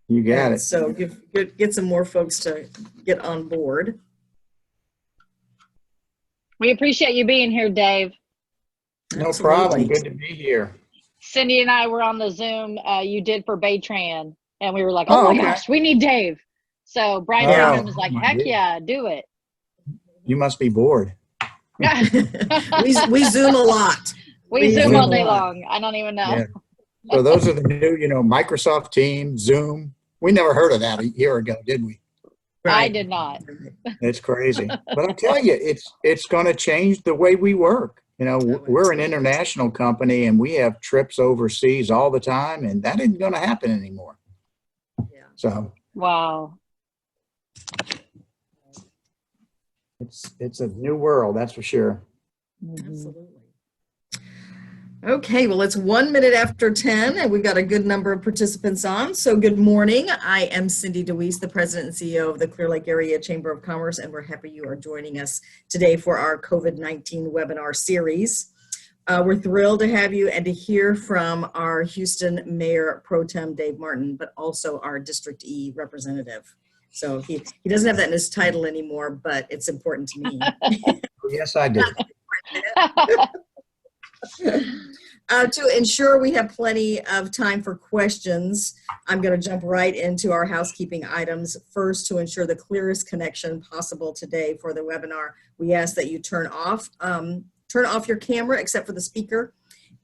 You got it. So get some more folks to get on board. We appreciate you being here, Dave. No Absolutely. problem. Good to be here. Cindy and I were on the Zoom you did for Baytran, and we were like, oh my gosh, we need Dave. So Brian Friedman was like, heck yeah, do it. You must be bored. we Zoom a lot. We Zoom all day long. I don't even know. Yeah. So those are the new, Microsoft Teams, Zoom. We never heard of that a year ago, did we? Right. I did not. It's crazy. But I tell you, it's going to change the way we work. We're an international company and we have trips overseas all the time, and that isn't going to happen anymore. Yeah. So. Wow. It's a new world, that's for sure. Absolutely. Okay, well, it's 1 minute after 10 and we've got a good number of participants on. So good morning. I am Cindy DeWeese, the President and CEO of the Clear Lake Area Chamber of Commerce, and we're happy you are joining us today for our COVID-19 webinar series. We're thrilled to have you and to hear from our Houston Mayor Pro Tem Dave Martin, but also our District E representative. So he doesn't have that in his title anymore, but it's important to me. Yes, I do. To ensure we have plenty of time for questions, I'm going to jump right into our housekeeping items. First, to ensure the clearest connection possible today for the webinar, we ask that you turn off your camera except for the speaker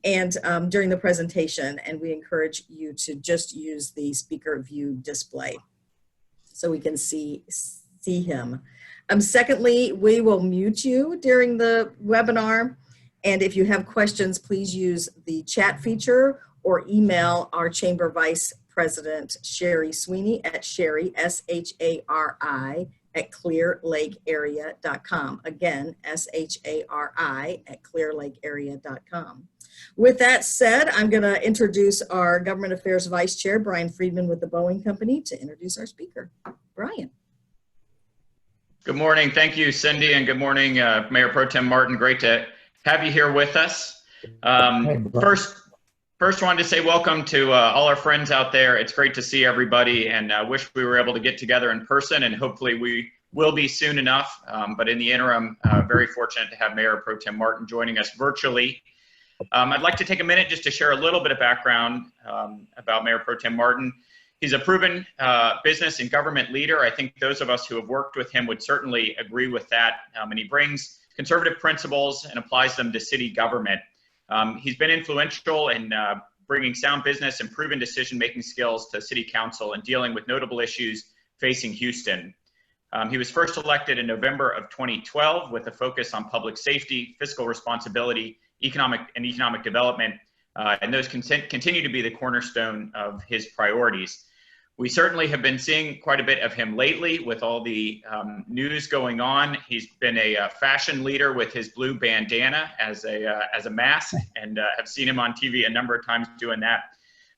and during the presentation, and we encourage you to just use the speaker view display so we can see him. Secondly, we will mute you during the webinar. And if you have questions, please use the chat feature or email our Chamber Vice President, Sherry Sweeney, at Sherry, S-H-A-R-I, at clearlakearea.com. Again, S-H-A-R-I, at clearlakearea.com. With that said, I'm going to introduce our Government Affairs Vice Chair, Brian Friedman with the Boeing Company, to introduce our speaker. Brian. Good morning. Thank you, Cindy, and good morning, Mayor Pro Tem Martin. Great to have you here with us. First wanted to say welcome to all our friends out there. It's great to see everybody, and wish we were able to get together in person, and hopefully we will be soon enough. But in the interim, very fortunate to have Mayor Pro Tem Martin joining us virtually. I'd like to take a minute just to share a little bit of background about Mayor Pro Tem Martin. He's a proven business and government leader. I think those of us who have worked with him would certainly agree with that. And he brings conservative principles and applies them to city government. He's been influential in bringing sound business and proven decision-making skills to city council and dealing with notable issues facing Houston. He was first elected in November of 2012 with a focus on public safety, fiscal responsibility, economic development, and those continue to be the cornerstone of his priorities. We certainly have been seeing quite a bit of him lately with all the news going on. He's been a fashion leader with his blue bandana as a mask, and have seen him on TV a number of times doing that.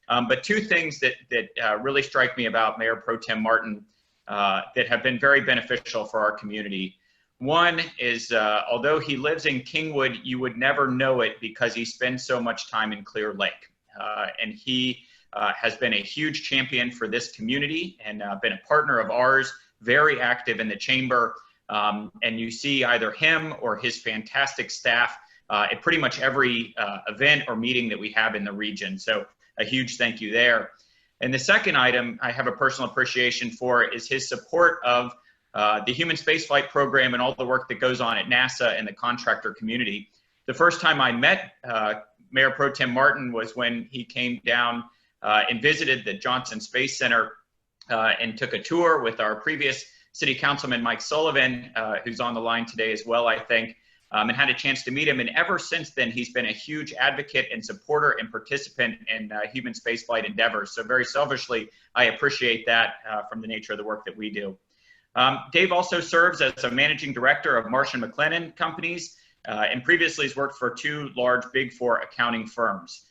But two things that really strike me about Mayor Pro Tem Martin that have been very beneficial for our community. One is, although he lives in Kingwood, you would never know it because he spends so much time in Clear Lake. And he has been a huge champion for this community and been a partner of ours, very active in the chamber. And you see either him or his fantastic staff at pretty much every event or meeting that we have in the region. So a huge thank you there. And the second item I have a personal appreciation for is his support of the human spaceflight program and all the work that goes on at NASA and the contractor community. The first time I met Mayor Pro Tem Martin was when he came down and visited the Johnson Space Center and took a tour with our previous city councilman, Mike Sullivan, who's on the line today as well, I think, and had a chance to meet him. And ever since then, he's been a huge advocate and supporter and participant in human spaceflight endeavors. So very selfishly, I appreciate that from the nature of the work that we do. Dave also serves as a managing director of Marsh & McLennan Companies, and previously has worked for two large Big Four accounting firms,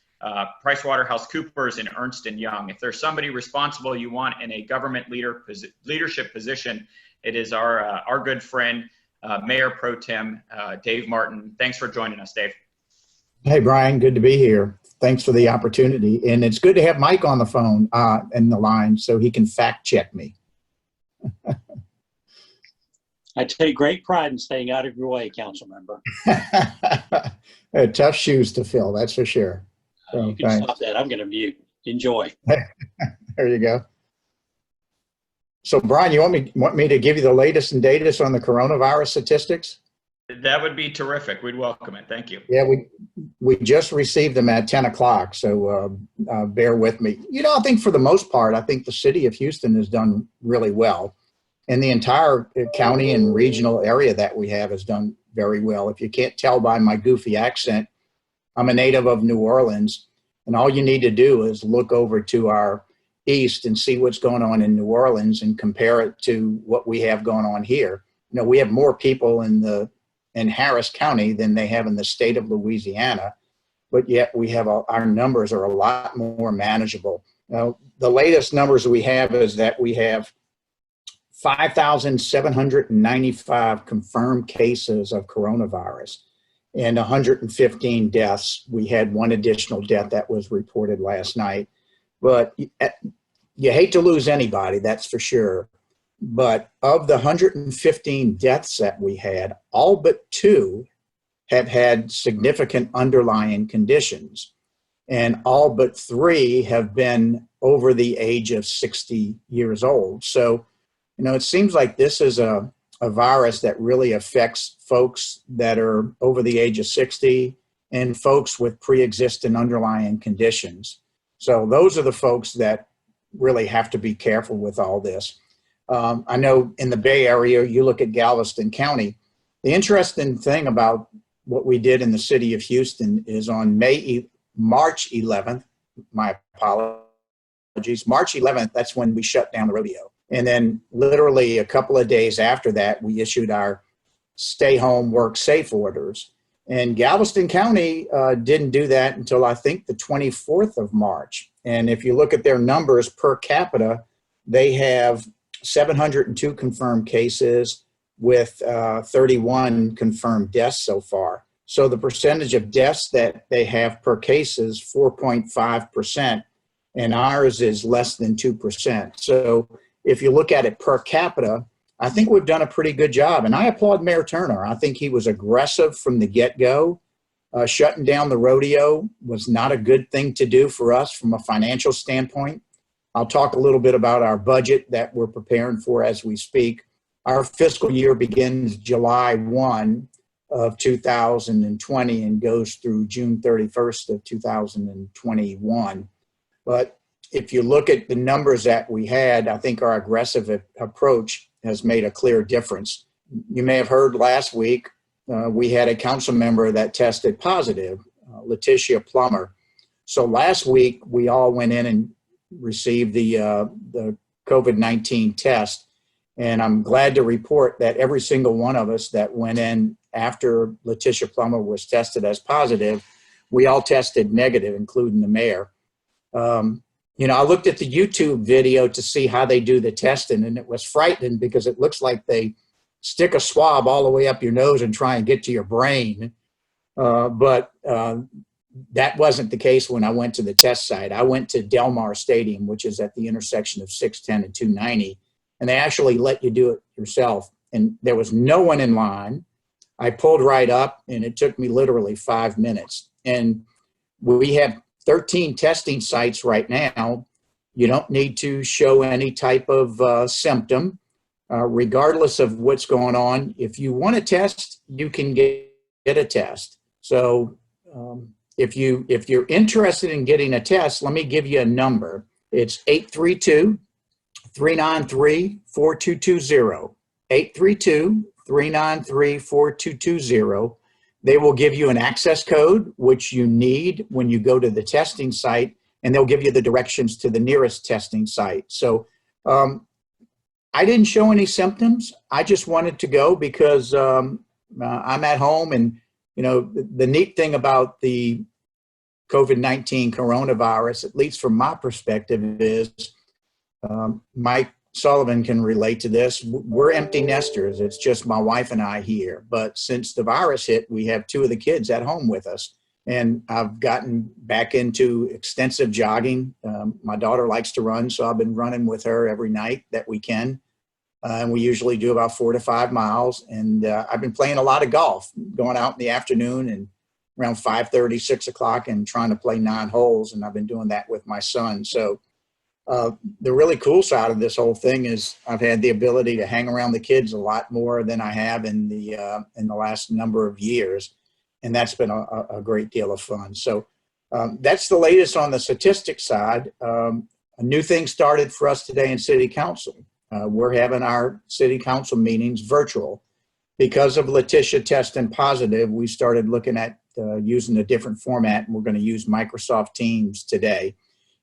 PricewaterhouseCoopers and Ernst & Young. If there's somebody responsible you want in a government leadership position, it is our good friend, Mayor Pro Tem Dave Martin. Thanks for joining us, Dave. Hey, Brian, good to be here. Thanks for the opportunity. And it's good to have Mike on the phone and the line so he can fact check me. I take great pride in staying out of your way, council member. Tough shoes to fill, that's for sure. So, You can stop that. I'm going to mute. Enjoy. There you go. So, Brian, you want me to give you the latest and latest on the coronavirus statistics? That would be terrific. We'd welcome it. Thank you. Yeah, we just received them at 10 o'clock, so bear with me. I think for the most part, I think the city of Houston has done really well. And the entire county and regional area that we have has done very well. If you can't tell by my goofy accent, I'm a native of New Orleans, and all you need to do is look over to our east and see what's going on in New Orleans and compare it to what we have going on here. We have more people in Harris County than they have in the state of Louisiana, but yet we have our numbers are a lot more manageable. Now, the latest numbers we have is that we have 5,795 confirmed cases of coronavirus and 115 deaths. We had one additional death that was reported last night. But you hate to lose anybody, that's for sure. But of the 115 deaths that we had, all but 2 have had significant underlying conditions. And all but 3 have been over the age of 60 years old. So, it seems like this is a virus that really affects folks that are over the age of 60 and folks with pre-existing underlying conditions. So those are the folks that really have to be careful with all this. I know in the Bay Area, you look at Galveston County. The interesting thing about what we did in the city of Houston is on March 11th, my apologies, March 11th, that's when we shut down the rodeo. And then literally a couple of days after that, we issued our stay home, work safe orders. And Galveston County didn't do that until I think the 24th of March. And if you look at their numbers per capita, they have 702 confirmed cases with 31 confirmed deaths so far. So the percentage of deaths that they have per case is 4.5%, and ours is less than 2%. So if you look at it per capita, I think we've done a pretty good job. And I applaud Mayor Turner. I think he was aggressive from the get-go. Shutting down the rodeo was not a good thing to do for us from a financial standpoint. I'll talk a little bit about our budget that we're preparing for as we speak. Our fiscal year begins July 1 of 2020 and goes through June 31st of 2021. But if you look at the numbers that we had, I think our aggressive approach has made a clear difference. You may have heard last week, we had a council member that tested positive, Letitia Plummer. So last week, we all went in and received the COVID-19 test. And I'm glad to report that every single one of us that went in after Letitia Plummer was tested as positive, we all tested negative, including the mayor. I looked at the YouTube video to see how they do the testing, and it was frightening because it looks like they stick a swab all the way up your nose and try and get to your brain. But that wasn't the case when I went to the test site. I went to Del Mar Stadium, which is at the intersection of 610 and 290, and they actually let you do it yourself. And there was no one in line. I pulled right up, and it took me literally 5 minutes. And we have 13 testing sites right now. You don't need to show any type of symptom, regardless of what's going on. If you want to test, you can get a test. So if you're interested in getting a test, let me give you a number. It's 832-393-4220. 832-393-4220. They will give you an access code, which you need when you go to the testing site, and they'll give you the directions to the nearest testing site. So I didn't show any symptoms. I just wanted to go because I'm at home. And, the neat thing about the COVID-19 coronavirus, at least from my perspective, is Mike Sullivan can relate to this. We're empty nesters. It's just my wife and I here. But since the virus hit, we have 2 of the kids at home with us. And I've gotten back into extensive jogging. My daughter likes to run, so I've been running with her every night that we can. And we usually do about 4 to 5 miles. And I've been playing a lot of golf, going out in the afternoon and around 5:30, 6 o'clock, and trying to play 9 holes. And I've been doing that with my son. So the really cool side of this whole thing is I've had the ability to hang around the kids a lot more than I have in the last number of years. And that's been a great deal of fun. So that's the latest on the statistics side. A new thing started for us today in City Council. We're having our City Council meetings virtual. Because of Letitia testing positive, we started looking at using a different format, and we're going to use Microsoft Teams today.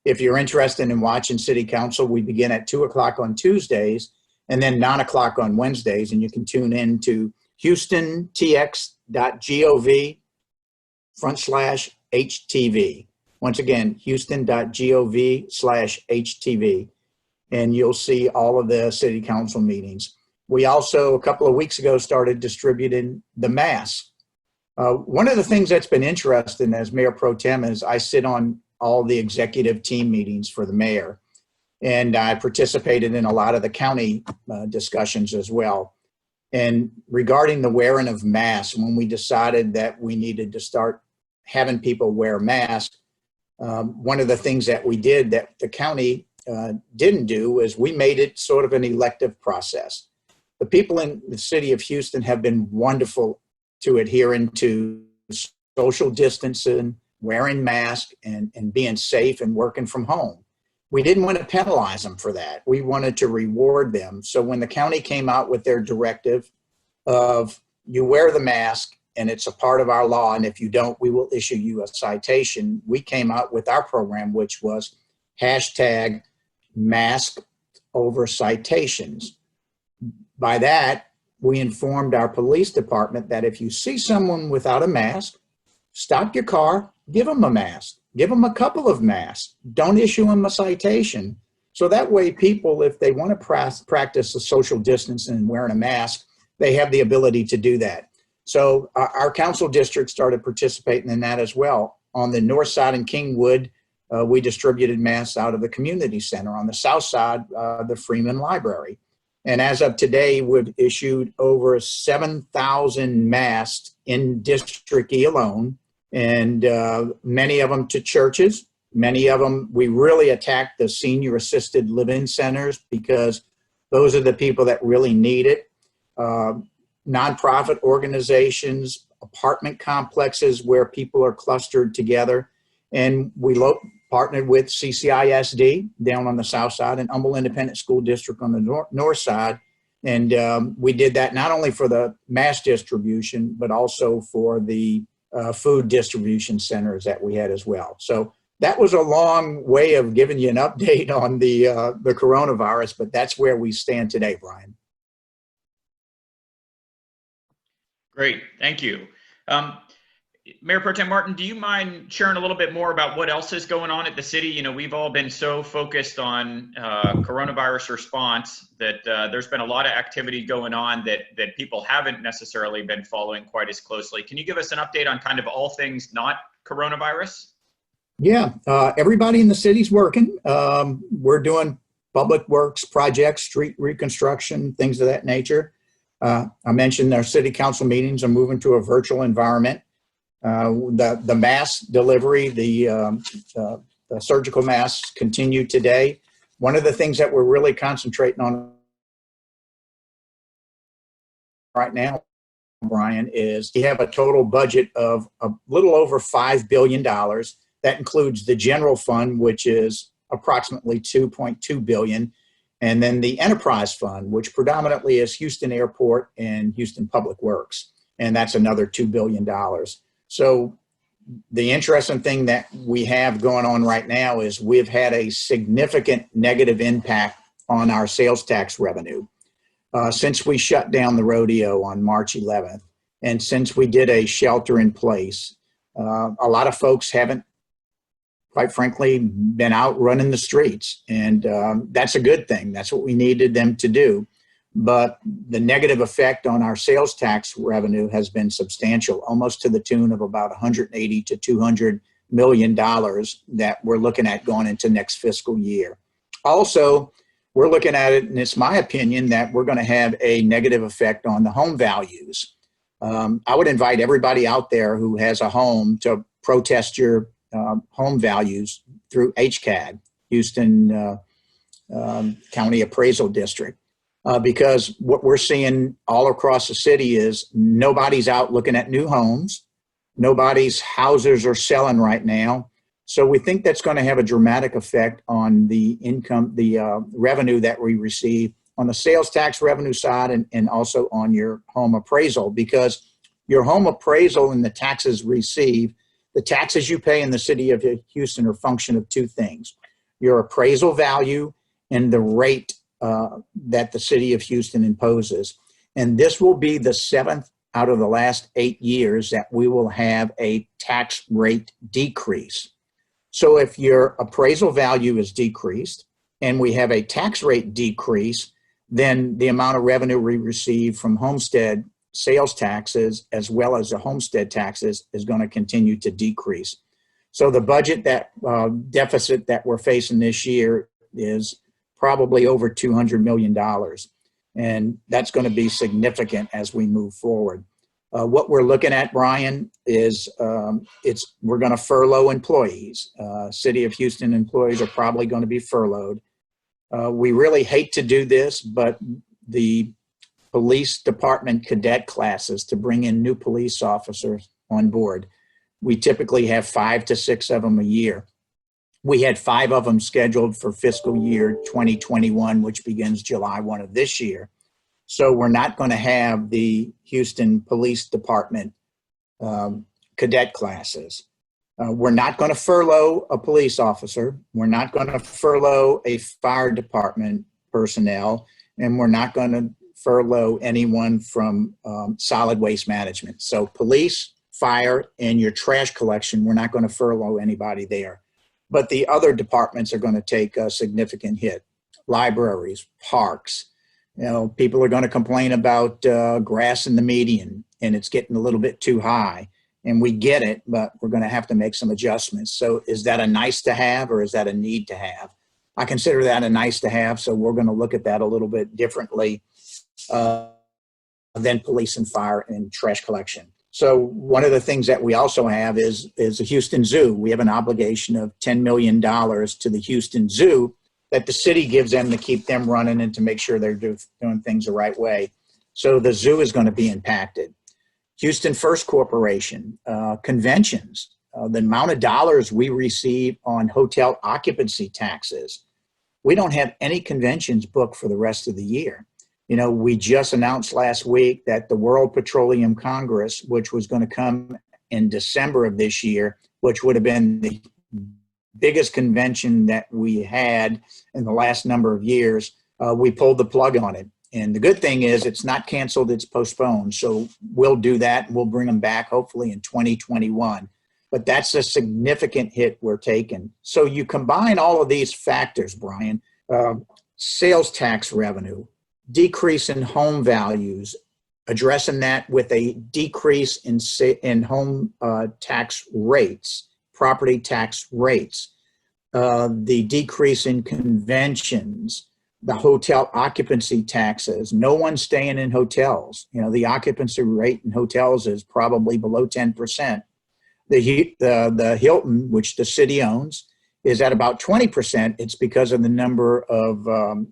If you're interested in watching City Council, we begin at 2 o'clock on Tuesdays and then 9 o'clock on Wednesdays, and you can tune in to HoustonTX.gov/HTV. Once again, Houston.gov/HTV, and you'll see all of the City Council meetings. We also, a couple of weeks ago, started distributing the mask. One of the things that's been interesting as Mayor Pro Tem is I sit on all the executive team meetings for the mayor, and I participated in a lot of the county discussions as well. And regarding the wearing of masks, when we decided that we needed to start having people wear masks, one of the things that we did that the county didn't do is we made it sort of an elective process. The people in the city of Houston have been wonderful to adhering to social distancing, wearing masks, and being safe and working from home. We didn't want to penalize them for that. We wanted to reward them. So when the county came out with their directive of you wear the mask and it's a part of our law, and if you don't, we will issue you a citation, we came out with our program, which was #MaskOverCitations. By that, we informed our police department that if you see someone without a mask, stop your car, give them a mask, give them a couple of masks, don't issue them a citation. So that way people, if they want to practice the social distancing and wearing a mask, they have the ability to do that. So our council district started participating in that as well. On the north side in Kingwood, we distributed masks out of the community center. On the south side, the Freeman Library. And as of today, we've issued over 7,000 masks in District E alone, and many of them to churches. Many of them, we really attacked the senior assisted living centers because those are the people that really need it. Nonprofit organizations, apartment complexes where people are clustered together. And we partnered with CCISD down on the south side and Humble Independent School District on the north side. And we did that not only for the mass distribution, but also for the food distribution centers that we had as well. So that was a long way of giving you an update on the coronavirus, but that's where we stand today, Brian. Great, thank you. Mayor Pro Tem Martin, do you mind sharing a little bit more about what else is going on at the city? You know, we've all been so focused on coronavirus response that there's been a lot of activity going on that people haven't necessarily been following quite as closely. Can you give us an update on kind of all things not coronavirus? Yeah, everybody in the city's working. We're doing public works projects, street reconstruction, things of that nature. I mentioned our city council meetings are moving to a virtual environment. The mask delivery, the surgical masks continue today. One of the things that we're really concentrating on right now, Brian, is we have a total budget of a little over $5 billion. That includes the general fund, which is approximately $2.2 billion. And then the enterprise fund, which predominantly is Houston Airport and Houston Public Works. And that's another $2 billion. So the interesting thing that we have going on right now is we've had a significant negative impact on our sales tax revenue since we shut down the rodeo on March 11th. And since we did a shelter in place, a lot of folks haven't, quite frankly, been out running the streets. And that's a good thing. That's what we needed them to do. but the negative effect on our sales tax revenue has been substantial, almost to the tune of about $180 to $200 million that we're looking at going into next fiscal year. Also, we're looking at it, and it's my opinion that we're going to have a negative effect on the home values. I would invite everybody out there who has a home to protest your home values through HCAD, Houston County Appraisal District, because what we're seeing all across the city is nobody's out looking at new homes. Nobody's houses are selling right now. So we think that's going to have a dramatic effect on the income, the revenue that we receive on the sales tax revenue side, and also on your home appraisal, because your home appraisal and the taxes received, the taxes you pay in the city of Houston are a function of two things: your appraisal value and the rate that the city of Houston imposes. And this will be the 7th out of the last 8 years that we will have a tax rate decrease. So if your appraisal value is decreased and we have a tax rate decrease, then the amount of revenue we receive from homestead sales taxes as well as the homestead taxes is going to continue to decrease. So the budget that deficit that we're facing this year is probably over $200 million. And that's going to be significant as we move forward. What we're looking at, Brian, is we're going to furlough employees. City of Houston employees are probably going to be furloughed. We really hate to do this, but the police department cadet classes to bring in new police officers on board, we typically have 5 to 6 of them a year. We had 5 of them scheduled for fiscal year 2021, which begins July 1 of this year. So we're not going to have the Houston Police Department cadet classes. We're not going to furlough a police officer. We're not going to furlough a fire department personnel, and we're not going to furlough anyone from solid waste management. So police, fire, and your trash collection, we're not going to furlough anybody there. But the other departments are going to take a significant hit. Libraries, parks. You know, people are going to complain about grass in the median, and it's getting a little bit too high. And we get it, but we're going to have to make some adjustments. So is that a nice to have or is that a need to have? I consider that a nice to have, so we're going to look at that a little bit differently than police and fire and trash collection. So one of the things that we also have is the Houston Zoo. We have an obligation of $10 million to the Houston Zoo that the city gives them to keep them running and to make sure they're doing things the right way. So the zoo is going to be impacted. Houston First Corporation, conventions, the amount of dollars we receive on hotel occupancy taxes. We don't have any conventions booked for the rest of the year. You know, we just announced last week that the World Petroleum Congress, which was going to come in December of this year, which would have been the biggest convention that we had in the last number of years, we pulled the plug on it. And the good thing is it's not canceled, it's postponed. So we'll do that and we'll bring them back hopefully in 2021. But that's a significant hit we're taking. So you combine all of these factors, Brian, sales tax revenue, decrease in home values, addressing that with a decrease in home tax rates, property tax rates, the decrease in conventions, the hotel occupancy taxes. No one's staying in hotels. You know, the occupancy rate in hotels is probably below 10%. The Hilton, which the city owns, is at about 20%. It's because of the number of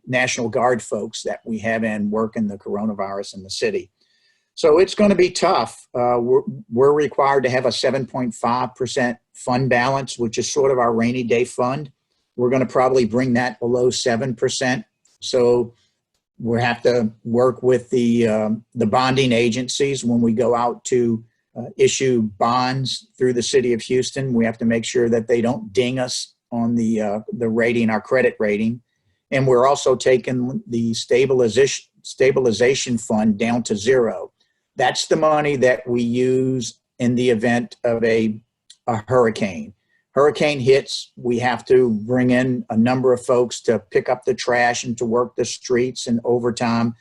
National Guard folks that we have in working the coronavirus in the city. So it's going to be tough. We're required to have a 7.5% fund balance, which is sort of our rainy day fund. We're going to probably bring that below 7%. So we have to work with the bonding agencies when we go out to issue bonds through the city of Houston. We have to make sure that they don't ding us on the rating, our credit rating. And we're also taking the stabilization fund down to zero. That's the money that we use in the event of a hurricane. Hurricane hits, we have to bring in a number of folks to pick up the trash and to work the streets and overtime.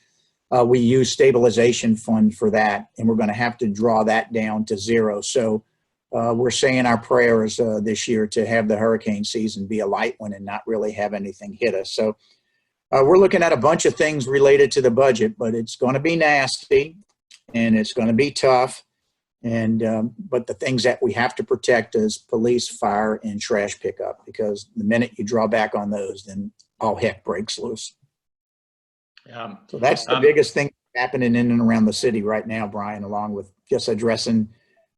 we use stabilization fund for that, and we're going to have to draw that down to zero. So we're saying our prayers this year to have the hurricane season be a light one and not really have anything hit us. So we're looking at a bunch of things related to the budget, but it's going to be nasty and it's going to be tough. And but the things that we have to protect is police, fire, and trash pickup, because the minute you draw back on those, then all heck breaks loose. So that's the biggest thing happening in and around the city right now, Brian, along with just addressing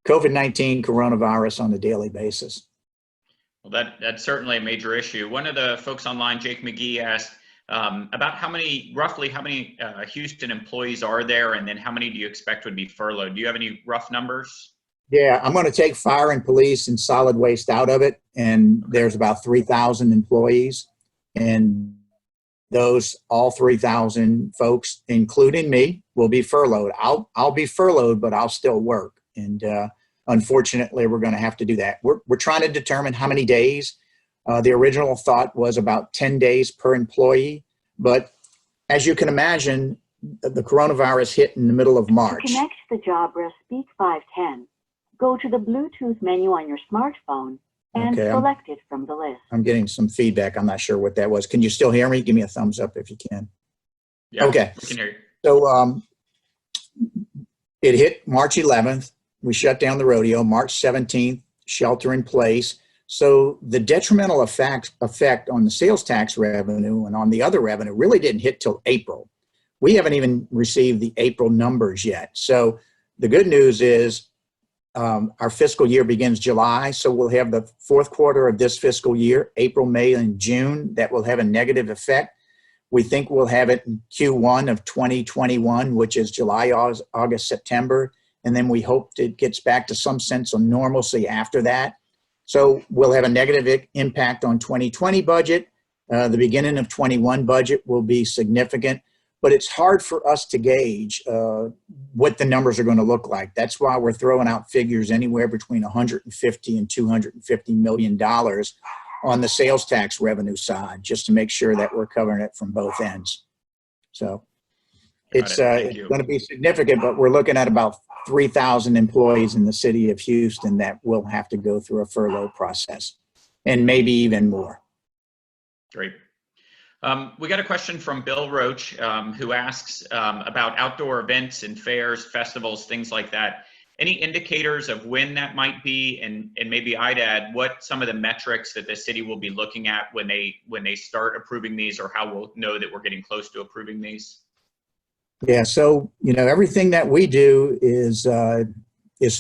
COVID-19 coronavirus on a daily basis. Well, that's certainly a major issue. One of the folks online, Jake McGee, asked about roughly how many Houston employees are there, and then how many do you expect would be furloughed? Do you have any rough numbers? Yeah, I'm going to take fire and police and solid waste out of it, and there's about 3,000 employees, and those all 3,000 folks, including me, will be furloughed. I'll be furloughed, but I'll still work. And unfortunately, we're going to have to do that. We're trying to determine how many days. The original thought was about 10 days per employee. But as you can imagine, the coronavirus hit in the middle of March. To connect to the Jabra, speak 510. Go to the Bluetooth menu on your smartphone and select it from the list. I'm getting some feedback. I'm not sure what that was. Can you still hear me? Give me a thumbs up if you can. Yeah, okay. We can hear you. So it hit March 11th. We shut down the rodeo. March 17th, shelter in place. So the detrimental effect on the sales tax revenue and on the other revenue really didn't hit till April. We haven't even received the April numbers yet. So the good news is our fiscal year begins July. So we'll have the fourth quarter of this fiscal year, April, May, and June, that will have a negative effect. We think we'll have it in Q1 of 2021, which is July, August, September. And then we hope it gets back to some sense of normalcy after that. So we'll have a negative impact on 2020 budget. The beginning of 21 budget will be significant, but it's hard for us to gauge what the numbers are going to look like. That's why we're throwing out figures anywhere between 150 and $250 million on the sales tax revenue side, just to make sure that we're covering it from both ends. So it's going to be significant, but we're looking at about 3,000 employees in the city of Houston that will have to go through a furlough process, and maybe even more. Great. We got a question from Bill Roach, who asks about outdoor events and fairs, festivals, things like that. Any indicators of when that might be, and maybe I'd add what some of the metrics that the city will be looking at when they start approving these, or how we'll know that we're getting close to approving these? Yeah, so everything that we do is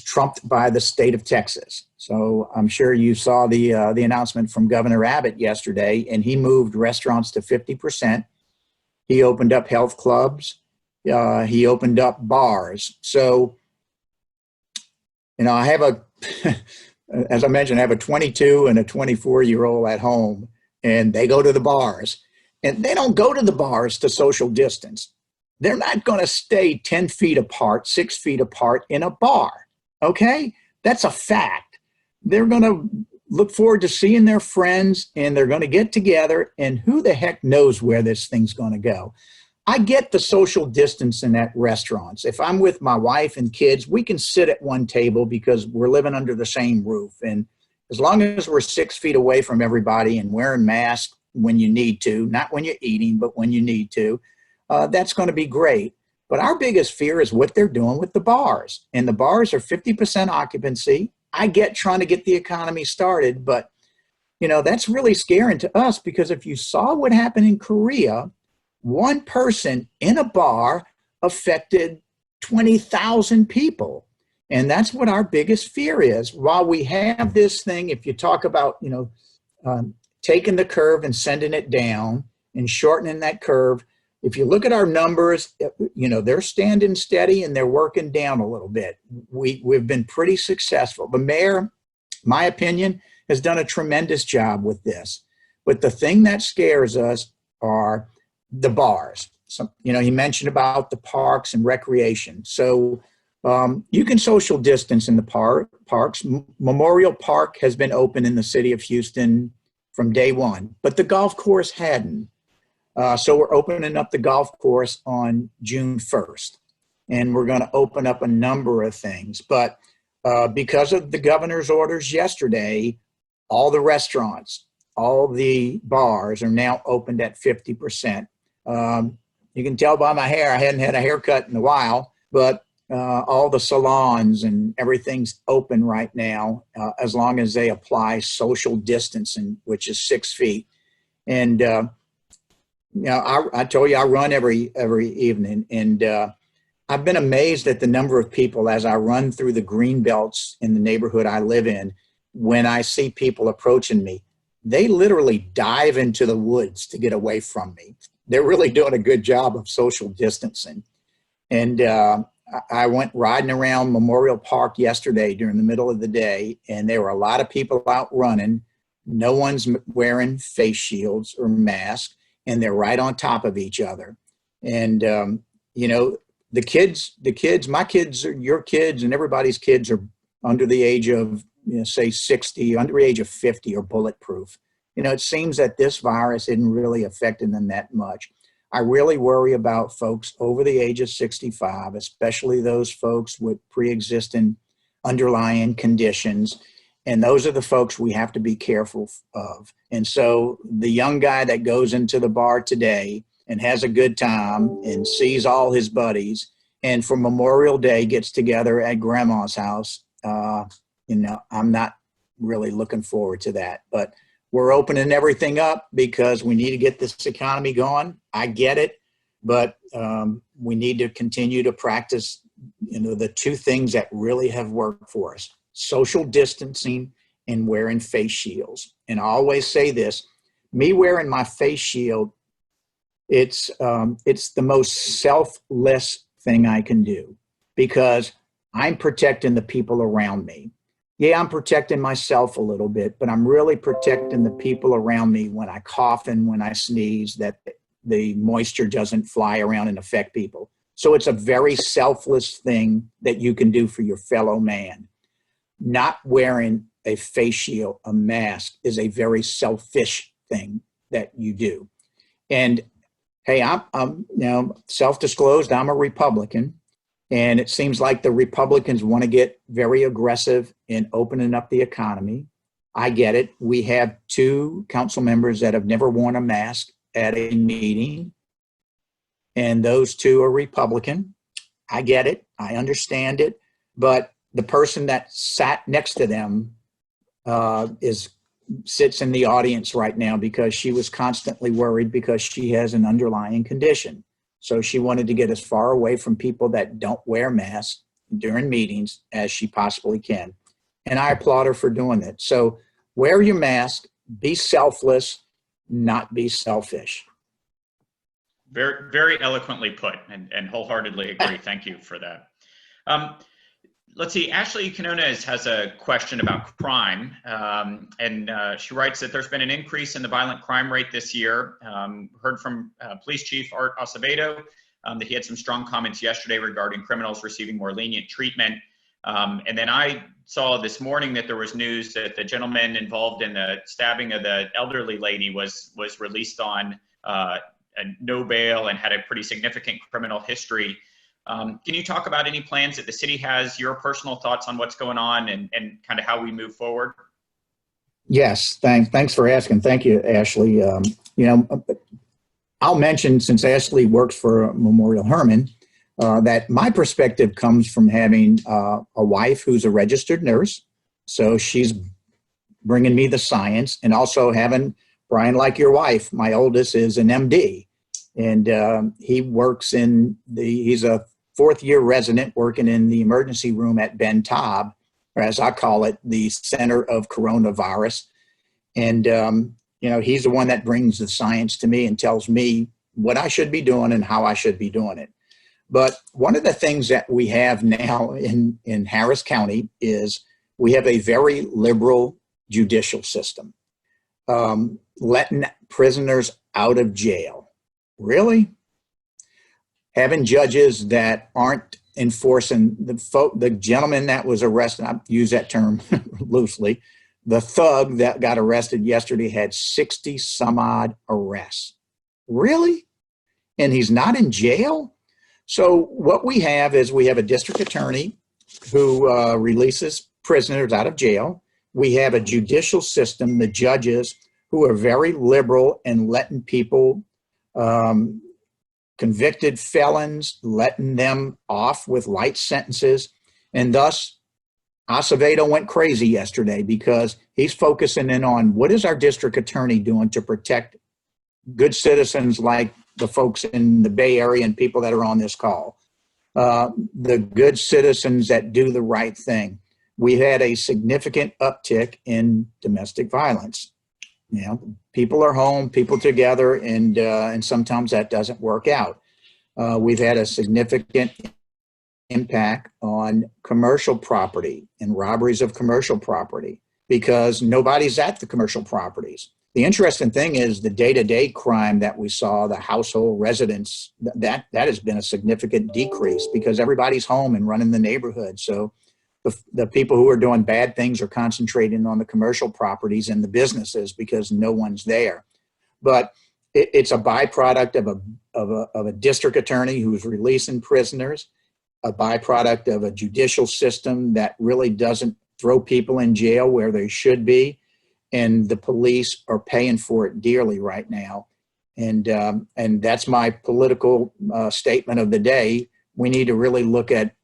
trumped by the state of Texas. So I'm sure you saw the announcement from Governor Abbott yesterday, and he moved restaurants to 50%. He opened up health clubs. He opened up bars. So, I have as I mentioned, I have a 22 and a 24-year-old at home, and they go to the bars, and they don't go to the bars to social distance. They're not going to stay 10 feet apart, 6 feet apart in a bar, okay? That's a fact. They're going to look forward to seeing their friends, and they're going to get together, and who the heck knows where this thing's going to go. I get the social distancing at restaurants. If I'm with my wife and kids, we can sit at one table because we're living under the same roof. And as long as we're 6 feet away from everybody and wearing masks when you need to, not when you're eating, but when you need to, that's going to be great. But our biggest fear is what they're doing with the bars. And the bars are 50% occupancy. I get trying to get the economy started, but that's really scaring to us, because if you saw what happened in Korea, one person in a bar affected 20,000 people. And that's what our biggest fear is. While we have this thing, if you talk about, taking the curve and sending it down and shortening that curve, if you look at our numbers, they're standing steady and they're working down a little bit. We've been pretty successful. The mayor, my opinion, has done a tremendous job with this. But the thing that scares us are the bars. So, he mentioned about the parks and recreation. So you can social distance in the parks. Memorial Park has been open in the city of Houston from day one, but the golf course hadn't. So we're opening up the golf course on June 1st. And we're going to open up a number of things. But because of the governor's orders yesterday, all the restaurants, all the bars are now opened at 50%. You can tell by my hair, I hadn't had a haircut in a while, but all the salons and everything's open right now, as long as they apply social distancing, which is 6 feet. And I told you I run every evening, and I've been amazed at the number of people as I run through the green belts in the neighborhood I live in. When I see people approaching me, they literally dive into the woods to get away from me. They're really doing a good job of social distancing. And I went riding around Memorial Park yesterday during the middle of the day, and there were a lot of people out running. No one's wearing face shields or masks, and they're right on top of each other. And, the kids, my kids, your kids, and everybody's kids are under the age of, say 60, under the age of 50 are bulletproof. It seems that this virus isn't really affecting them that much. I really worry about folks over the age of 65, especially those folks with pre-existing underlying conditions. And those are the folks we have to be careful of. And so the young guy that goes into the bar today and has a good time and sees all his buddies and for Memorial Day gets together at grandma's house, I'm not really looking forward to that. But we're opening everything up because we need to get this economy going. I get it, but we need to continue to practice, the two things that really have worked for us: social distancing and wearing face shields. And I always say this: me wearing my face shield, it's the most selfless thing I can do, because I'm protecting the people around me. Yeah, I'm protecting myself a little bit, but I'm really protecting the people around me when I cough and when I sneeze, that the moisture doesn't fly around and affect people. So it's a very selfless thing that you can do for your fellow man. Not wearing a face shield, a mask, is a very selfish thing that you do. And hey, I'm self-disclosed, I'm a Republican. And it seems like the Republicans want to get very aggressive in opening up the economy. I get it. We have 2 council members that have never worn a mask at a meeting, and those 2 are Republican. I get it. I understand it. But the person that sat next to them sits in the audience right now because she was constantly worried because she has an underlying condition. So she wanted to get as far away from people that don't wear masks during meetings as she possibly can. And I applaud her for doing it. So wear your mask, be selfless, not be selfish. Very, very eloquently put, and wholeheartedly agree. Thank you for that. Let's see, Ashley Canones has a question about crime, and she writes that there's been an increase in the violent crime rate this year. Heard from Police Chief Art Acevedo that he had some strong comments yesterday regarding criminals receiving more lenient treatment. And then I saw this morning that there was news that the gentleman involved in the stabbing of the elderly lady was released on no bail and had a pretty significant criminal history. Can you talk about any plans that the city has, your personal thoughts on what's going on and kind of how we move forward? Yes, thanks for asking. Thank you, Ashley. I'll mention, since Ashley works for Memorial Hermann, that my perspective comes from having a wife who's a registered nurse. So she's bringing me the science, and also having Brian, like your wife, my oldest is an MD, and he works he's a 4th-year resident working in the emergency room at Ben Taub, or as I call it, the center of coronavirus. And, he's the one that brings the science to me and tells me what I should be doing and how I should be doing it. But one of the things that we have now in Harris County is we have a very liberal judicial system, letting prisoners out of jail. Really? Having judges that aren't enforcing the gentleman that was arrested, I use that term loosely, the thug that got arrested yesterday had 60 some odd arrests. really? And he's not in jail? So what we have is we have a district attorney who releases prisoners out of jail. We have a judicial system, the judges, who are very liberal in letting people, convicted felons, letting them off with light sentences. And thus, Acevedo went crazy yesterday because he's focusing in on what is our district attorney doing to protect good citizens like the folks in the Bay Area and people that are on this call, the good citizens that do the right thing. We had a significant uptick in domestic violence. You know, people are home, people together, and sometimes that doesn't work out. We've had a significant impact on commercial property and robberies of commercial property because nobody's at the commercial properties. The interesting thing is the day-to-day crime that we saw, the household residents, that has been a significant decrease because everybody's home and running the neighborhood. So the people who are doing bad things are concentrating on the commercial properties and the businesses because no one's there. But it's a byproduct of a district attorney who's releasing prisoners, a byproduct of a judicial system that really doesn't throw people in jail where they should be. And the police are paying for it dearly right now. And that's my political statement of the day. We need to really look at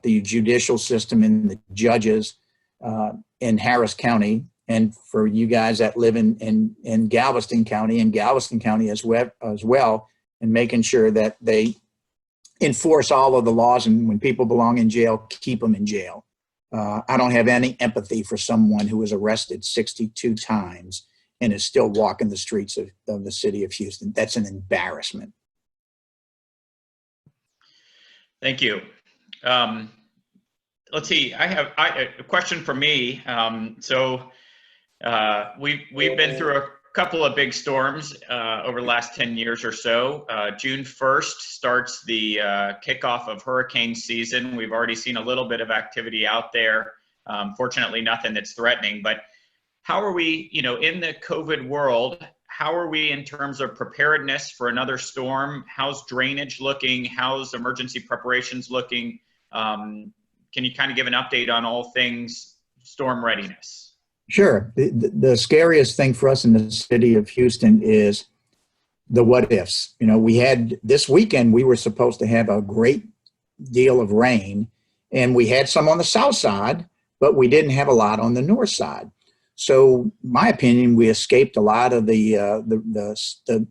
the judicial system and the judges in Harris County, and for you guys that live in Galveston County as well, and making sure that they enforce all of the laws, and when people belong in jail, keep them in jail. I don't have any empathy for someone who was arrested 62 times and is still walking the streets of the city of Houston. That's an embarrassment. Thank you. Let's see, I have a question for me. We've been through a couple of big storms over the last 10 years or so. June 1st starts the kickoff of hurricane season. We've already seen a little bit of activity out there. Fortunately, nothing that's threatening, but how are we, in the COVID world, how are we in terms of preparedness for another storm? How's drainage looking? How's emergency preparations looking? Can you kind of give an update on all things storm readiness? Sure. The scariest thing for us in the city of Houston is the what ifs. We had this weekend, we were supposed to have a great deal of rain, and we had some on the south side, but we didn't have a lot on the north side. So my opinion, we escaped a lot of the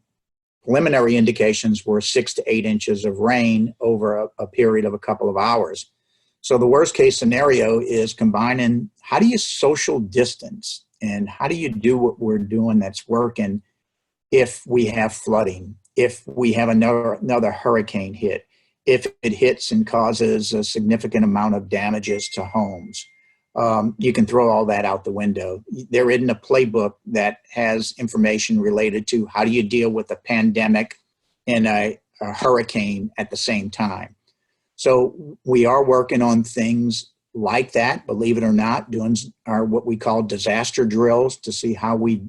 preliminary indications were 6 to 8 inches of rain over a period of a couple of hours. So the worst case scenario is combining, how do you social distance and how do you do what we're doing that's working if we have flooding, if we have another hurricane hit, if it hits and causes a significant amount of damages to homes. You can throw all that out the window. There isn't a playbook that has information related to how do you deal with a pandemic and a hurricane at the same time. So we are working on things like that, believe it or not, doing what we call disaster drills to see how we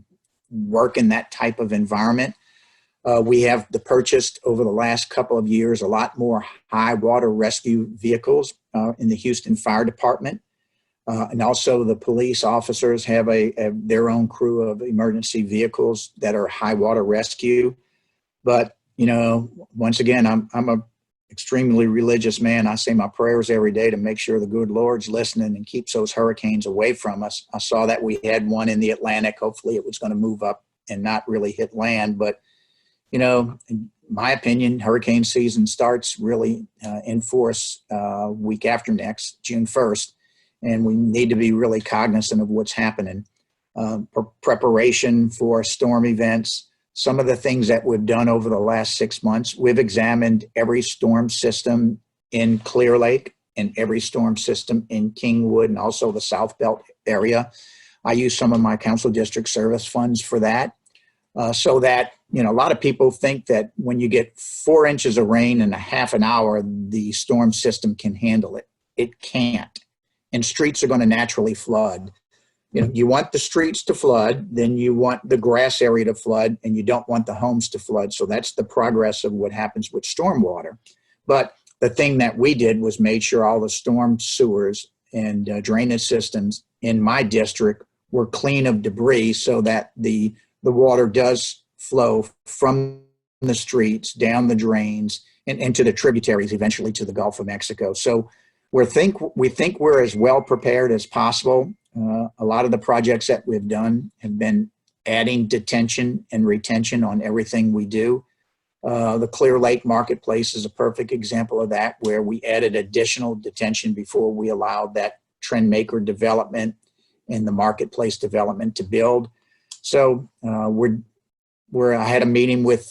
work in that type of environment. We have purchased over the last couple of years a lot more high water rescue vehicles in the Houston Fire Department. And also the police officers have their own crew of emergency vehicles that are high water rescue. But, once again, I'm a extremely religious man. I say my prayers every day to make sure the good Lord's listening and keeps those hurricanes away from us. I saw that we had one in the Atlantic. Hopefully it was going to move up and not really hit land. But, in my opinion, hurricane season starts really in force week after next, June 1st. And we need to be really cognizant of what's happening. Preparation for storm events. Some of the things that we've done over the last 6 months, we've examined every storm system in Clear Lake and every storm system in Kingwood and also the South Belt area. I use some of my council district service funds for that. So that, a lot of people think that when you get 4 inches of rain in a half an hour, the storm system can handle it. It can't. And streets are going to naturally flood. you want the streets to flood, then you want the grass area to flood, and you don't want the homes to flood. So that's the progress of what happens with stormwater. But the thing that we did was made sure all the storm sewers and drainage systems in my district were clean of debris, so that the water does flow from the streets, down the drains, and into the tributaries, eventually to the Gulf of Mexico. So we think we're as well prepared as possible. A lot of the projects that we've done have been adding detention and retention on everything we do. The Clear Lake Marketplace is a perfect example of that, where we added additional detention before we allowed that trend maker development and the marketplace development to build. So I had a meeting with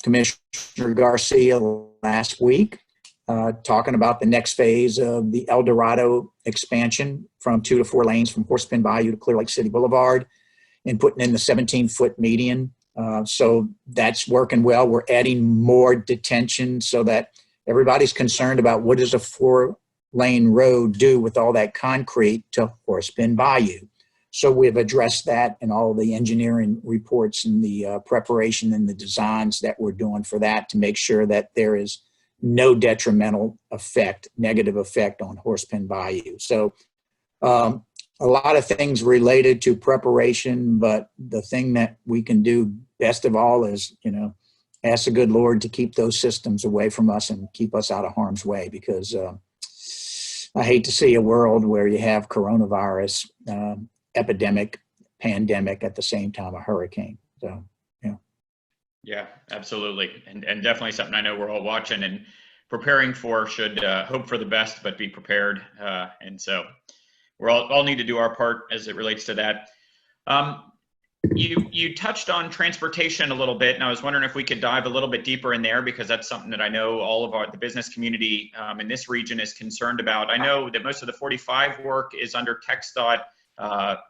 Commissioner Garcia last week, talking about the next phase of the El Dorado expansion from 2 to 4 lanes from Horsepin Bayou to Clear Lake City Boulevard, and putting in the 17-foot median. So that's working well. We're adding more detention so that everybody's concerned about what does a 4-lane road do with all that concrete to Horsepin Bayou. So we've addressed that in all the engineering reports and the preparation and the designs that we're doing for that, to make sure that there is no detrimental effect, negative effect on Horsepin Bayou. So a lot of things related to preparation, but the thing that we can do best of all is, ask the good Lord to keep those systems away from us and keep us out of harm's way, because I hate to see a world where you have coronavirus epidemic, pandemic at the same time, a hurricane. So, yeah, absolutely. And definitely something I know we're all watching and preparing for. Should hope for the best, but be prepared. And so we're all need to do our part as it relates to that. You touched on transportation a little bit, and I was wondering if we could dive a little bit deeper in there, because that's something that I know all of the business community in this region is concerned about. I know that most of the 45 work is under TxDOT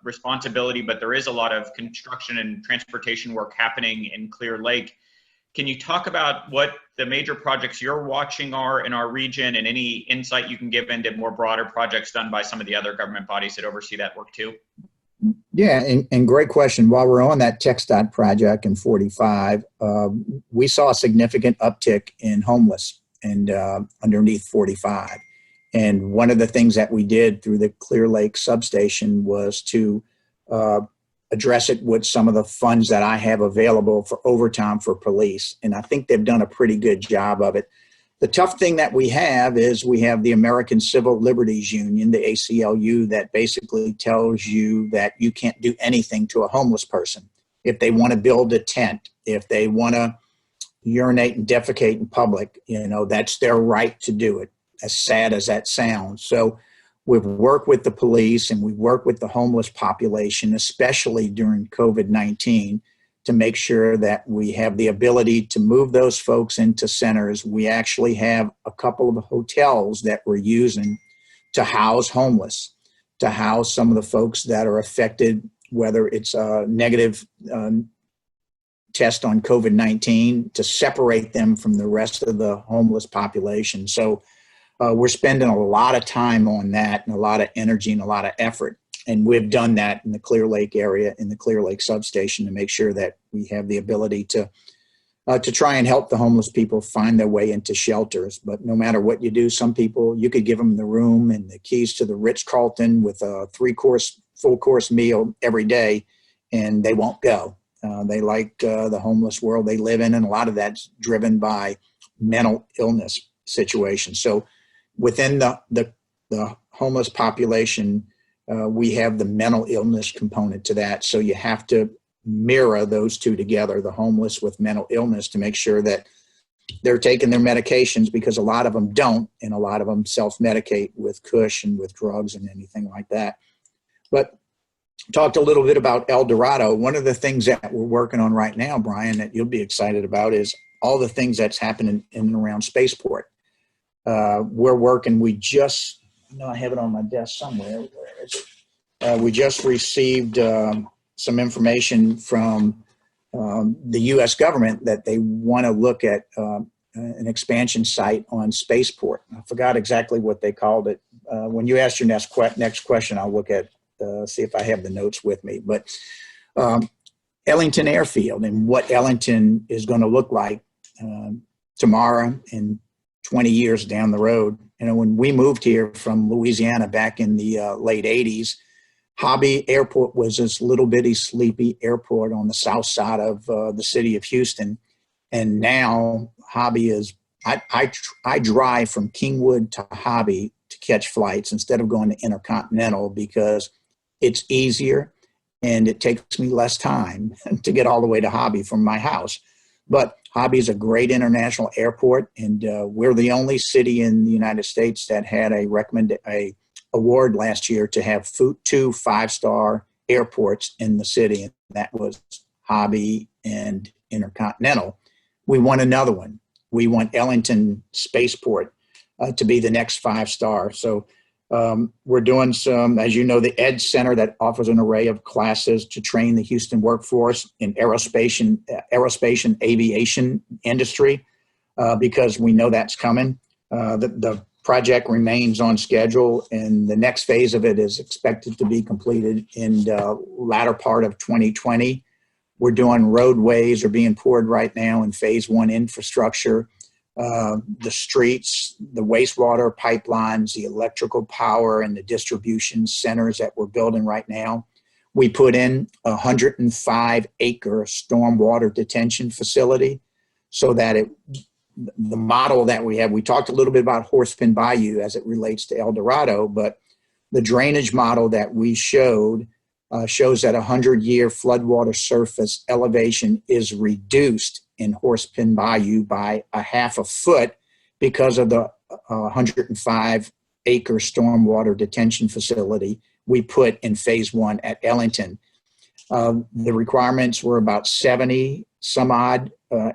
responsibility, but there is a lot of construction and transportation work happening in Clear Lake. Can you talk about what the major projects you're watching are in our region, and any insight you can give into more broader projects done by some of the other government bodies that oversee that work too? Yeah, and great question. While we're on that TxDOT project in 45, we saw a significant uptick in homeless and underneath 45. And one of the things that we did through the Clear Lake substation was to address it with some of the funds that I have available for overtime for police. And I think they've done a pretty good job of it. The tough thing that we have is we have the American Civil Liberties Union, the ACLU, that basically tells you that you can't do anything to a homeless person. If they want to build a tent, if they want to urinate and defecate in public, that's their right to do it, as sad as that sounds. So we've worked with the police and we've worked with the homeless population, especially during COVID-19, to make sure that we have the ability to move those folks into centers. We actually have a couple of hotels that we're using to house homeless, to house some of the folks that are affected, whether it's a negative test on COVID-19, to separate them from the rest of the homeless population. So we're spending a lot of time on that, and a lot of energy and a lot of effort. And we've done that in the Clear Lake area, in the Clear Lake substation, to make sure that we have the ability to try and help the homeless people find their way into shelters. But no matter what you do, some people, you could give them the room and the keys to the Ritz-Carlton with a 3-course, full-course meal every day, and they won't go. They like the homeless world they live in, and a lot of that's driven by mental illness situations. So within the homeless population, we have the mental illness component to that. So you have to mirror those two together, the homeless with mental illness, to make sure that they're taking their medications, because a lot of them don't, and a lot of them self-medicate with kush and with drugs and anything like that. But talked a little bit about El Dorado. One of the things that we're working on right now, Brian, that you'll be excited about, is all the things that's happening in and around Spaceport. We're working, I have it on my desk somewhere. Where is it? We just received some information from the U.S. government that they want to look at an expansion site on Spaceport. I forgot exactly what they called it. When you ask your next question, I'll look at see if I have the notes with me. But Ellington Airfield and what Ellington is going to look like tomorrow and 20 years down the road. You know, when we moved here from Louisiana back in the late 80s, Hobby Airport was this little bitty sleepy airport on the south side of the city of Houston. And now Hobby is, I drive from Kingwood to Hobby to catch flights instead of going to Intercontinental because it's easier and it takes me less time to get all the way to Hobby from my house. But Hobby is a great international airport, and we're the only city in the United States that had a award last year to have 2 5-star airports in the city, and that was Hobby and Intercontinental. We won another one. We want Ellington Spaceport to be the next 5-star. So we're doing some, as you know, the ED Center that offers an array of classes to train the Houston workforce in aerospace and aviation industry because we know that's coming. The project remains on schedule, and the next phase of it is expected to be completed in the latter part of 2020. We're doing roadways are being poured right now in phase 1 infrastructure. The streets, the wastewater pipelines, the electrical power, and the distribution centers that we're building right now. We put in a 105-acre stormwater detention facility so that the model that we have, we talked a little bit about Horsepin Bayou as it relates to El Dorado, but the drainage model that we showed shows that 100-year floodwater surface elevation is reduced in Horsepin Bayou by a half a foot because of the 105-acre stormwater detention facility we put in phase 1 at Ellington. The requirements were about 70 some odd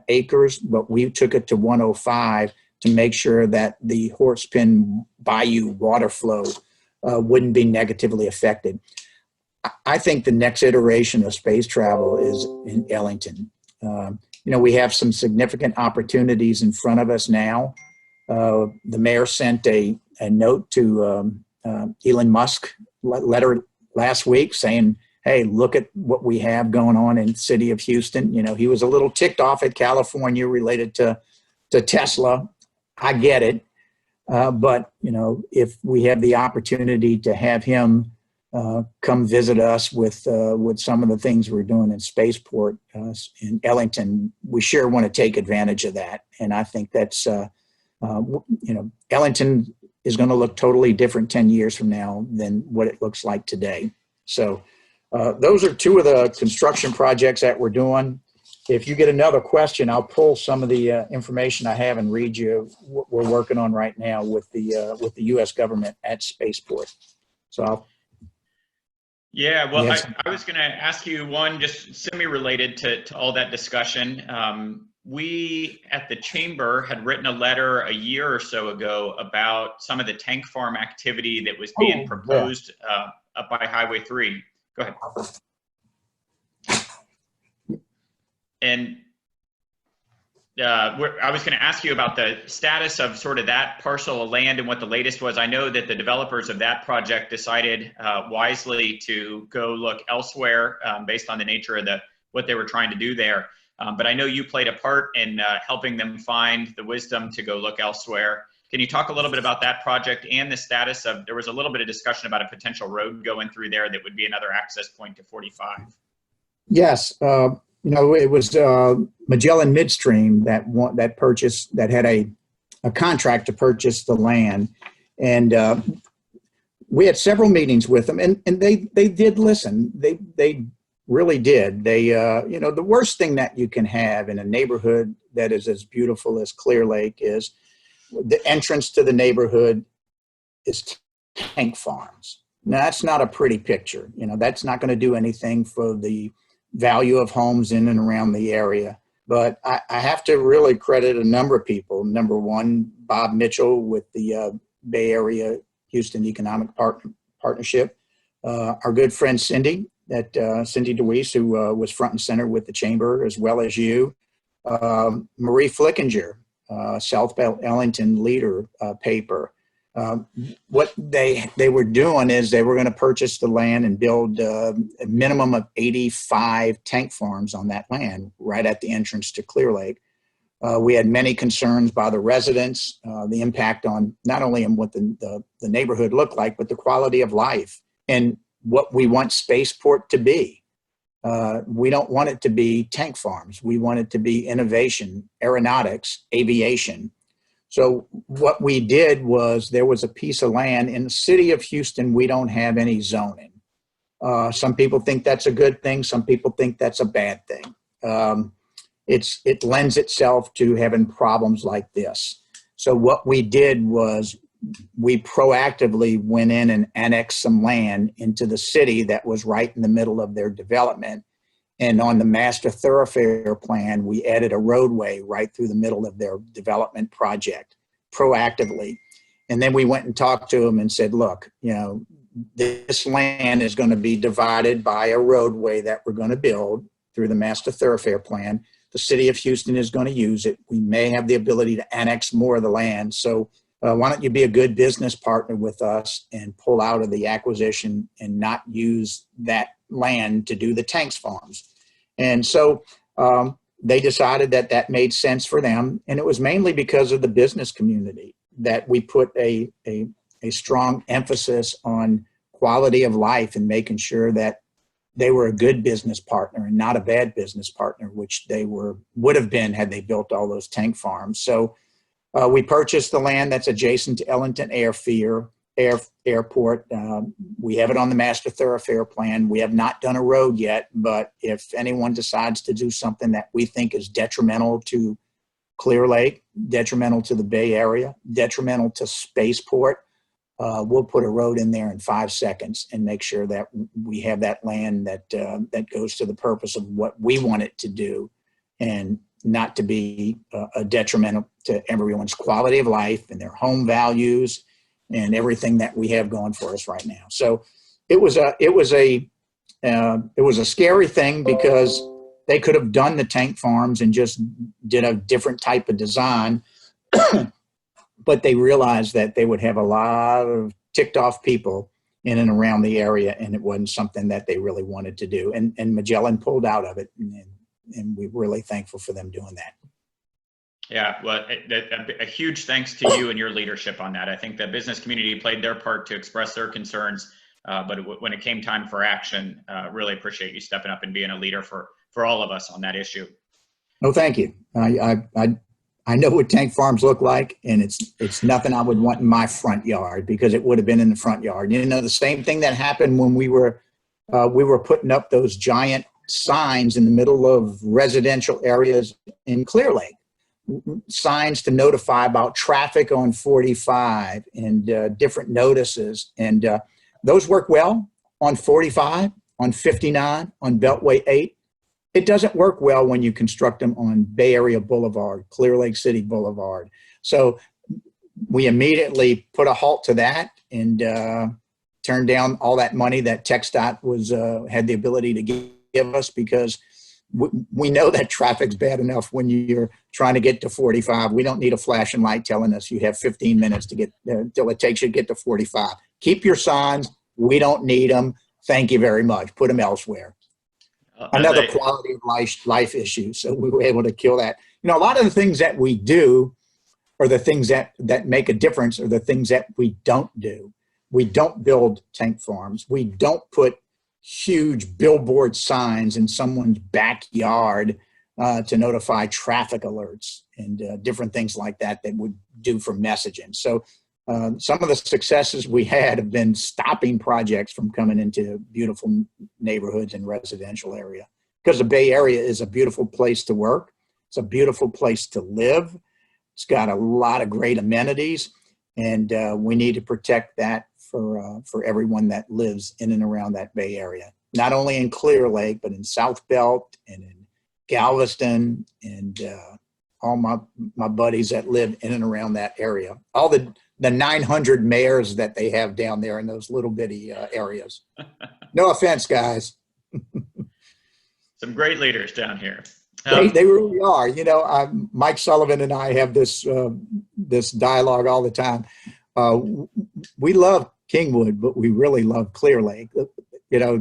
acres, but we took it to 105 to make sure that the Horsepin Bayou water flow wouldn't be negatively affected. I think the next iteration of space travel is in Ellington. You know, we have some significant opportunities in front of us now. The mayor sent a note to Elon Musk letter last week saying, hey, look at what we have going on in the city of Houston. You know, he was a little ticked off at California related to Tesla. I get it. But, you know, if we have the opportunity to have him come visit us with some of the things we're doing in Spaceport in Ellington, we sure want to take advantage of that. And I think that's, you know, Ellington is going to look totally different 10 years from now than what it looks like today. So those are 2 of the construction projects that we're doing. If you get another question, I'll pull some of the information I have and read you what we're working on right now with the U.S. government at Spaceport. So Yeah, well, I was going to ask you one just semi-related to all that discussion. We at the Chamber had written a letter a year or so ago about some of the tank farm activity that was being proposed up by Highway 3. Go ahead. And I was going to ask you about the status of sort of that parcel of land and what the latest was. I know that the developers of that project decided wisely to go look elsewhere based on the nature of what they were trying to do there. But I know you played a part in helping them find the wisdom to go look elsewhere. Can you talk a little bit about that project and the status of, there was a little bit of discussion about a potential road going through there that would be another access point to 45. Yes. You know, it was Magellan Midstream that had a contract to purchase the land. And we had several meetings with them, and they did listen. They really did. They, you know, the worst thing that you can have in a neighborhood that is as beautiful as Clear Lake is the entrance to the neighborhood is tank farms. Now, that's not a pretty picture. You know, that's not going to do anything for the value of homes in and around the area. But I have to really credit a number of people. Number one, Bob Mitchell with the Bay Area Houston Economic Partnership. Our good friend Cindy, Cindy DeWeese, who was front and center with the Chamber, as well as you. Marie Flickinger, South Bell Ellington Leader paper. What they were doing is they were going to purchase the land and build a minimum of 85 tank farms on that land right at the entrance to Clear Lake. We had many concerns by the residents, the impact on not only on what the neighborhood looked like, but the quality of life and what we want Spaceport to be. We don't want it to be tank farms. We want it to be innovation, aeronautics, aviation. So what we did was there was a piece of land in the city of Houston. We don't have any zoning. Some people think that's a good thing. Some people think that's a bad thing. It lends itself to having problems like this. So what we did was we proactively went in and annexed some land into the city that was right in the middle of their development. And on the master thoroughfare plan, we added a roadway right through the middle of their development project proactively. And then we went and talked to them and said, look, this land is going to be divided by a roadway that we're going to build through the master thoroughfare plan. The city of Houston is going to use it. We may have the ability to annex more of the land. So why don't you be a good business partner with us and pull out of the acquisition and not use that land to do the tanks farms? And so they decided that made sense for them. And it was mainly because of the business community that we put a strong emphasis on quality of life and making sure that they were a good business partner and not a bad business partner, which they would have been had they built all those tank farms. So we purchased the land that's adjacent to Ellington Airport. We have it on the master thoroughfare plan. We have not done a road yet, but if anyone decides to do something that we think is detrimental to Clear Lake, detrimental to the Bay Area, detrimental to Spaceport, we'll put a road in there in 5 seconds and make sure that we have that land that goes to the purpose of what we want it to do and not to be a detriment to everyone's quality of life and their home values and everything that we have going for us right now. So it was a scary thing because they could have done the tank farms and just did a different type of design, but they realized that they would have a lot of ticked off people in and around the area, and it wasn't something that they really wanted to do. And Magellan pulled out of it, and we're really thankful for them doing that. Yeah, well, a huge thanks to you and your leadership on that. I think the business community played their part to express their concerns, but when it came time for action, really appreciate you stepping up and being a leader for all of us on that issue. Oh, thank you. I know what tank farms look like, and it's nothing I would want in my front yard because it would have been in the front yard. The same thing that happened when we were putting up those giant signs in the middle of residential areas in Clear Lake. Signs to notify about traffic on 45 and different notices. And those work well on 45, on 59, on Beltway 8. It doesn't work well when you construct them on Bay Area Boulevard, Clear Lake City Boulevard. So we immediately put a halt to that and turned down all that money that TxDOT had the ability to give us because we know that traffic's bad enough when you're trying to get to 45. We don't need a flashing light telling us you have 15 minutes to get till it takes you to get to 45. Keep your signs. We don't need them. Thank you very much. Put them elsewhere. Another quality of life issue. So we were able to kill that. A lot of the things that we do are the things that make a difference are the things that we don't do. We don't build tank farms. We don't put huge billboard signs in someone's backyard to notify traffic alerts and different things like that would do for messaging. So some of the successes we had have been stopping projects from coming into beautiful neighborhoods and residential area because the Bay Area is a beautiful place to work. It's a beautiful place to live. It's got a lot of great amenities, and we need to protect that for everyone that lives in and around that Bay Area, not only in Clear Lake, but in South Belt and in Galveston and all my buddies that live in and around that area. All the 900 mayors that they have down there in those little bitty areas. No offense, guys. Some great leaders down here. They really are. Mike Sullivan and I have this dialogue all the time. we love Kingwood, but we really love Clear Lake. You know,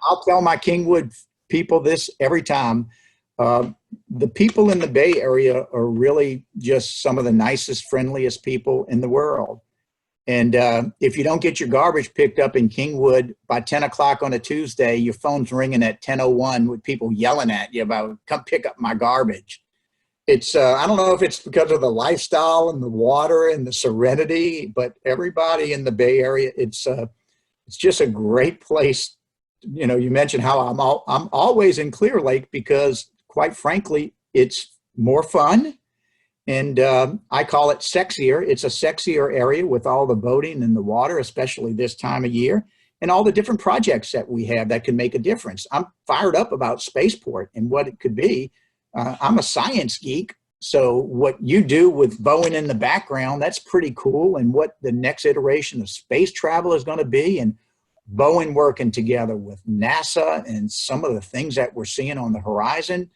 I'll tell my Kingwood people this every time. The people in the Bay Area are really just some of the nicest, friendliest people in the world. And if you don't get your garbage picked up in Kingwood by 10 o'clock on a Tuesday, your phone's ringing at 10:01 with people yelling at you about, come pick up my garbage. It's, I don't know if it's because of the lifestyle and the water and the serenity, but everybody in the Bay Area, it's just a great place. You know, you mentioned how I'm always in Clear Lake because, quite frankly, it's more fun. And I call it sexier. It's a sexier area with all the boating and the water, especially this time of year, and all the different projects that we have that can make a difference. I'm fired up about Spaceport and what it could be. I'm a science geek. So what you do with Boeing in the background, that's pretty cool. And what the next iteration of space travel is going to be, and Boeing working together with NASA and some of the things that we're seeing on the horizon.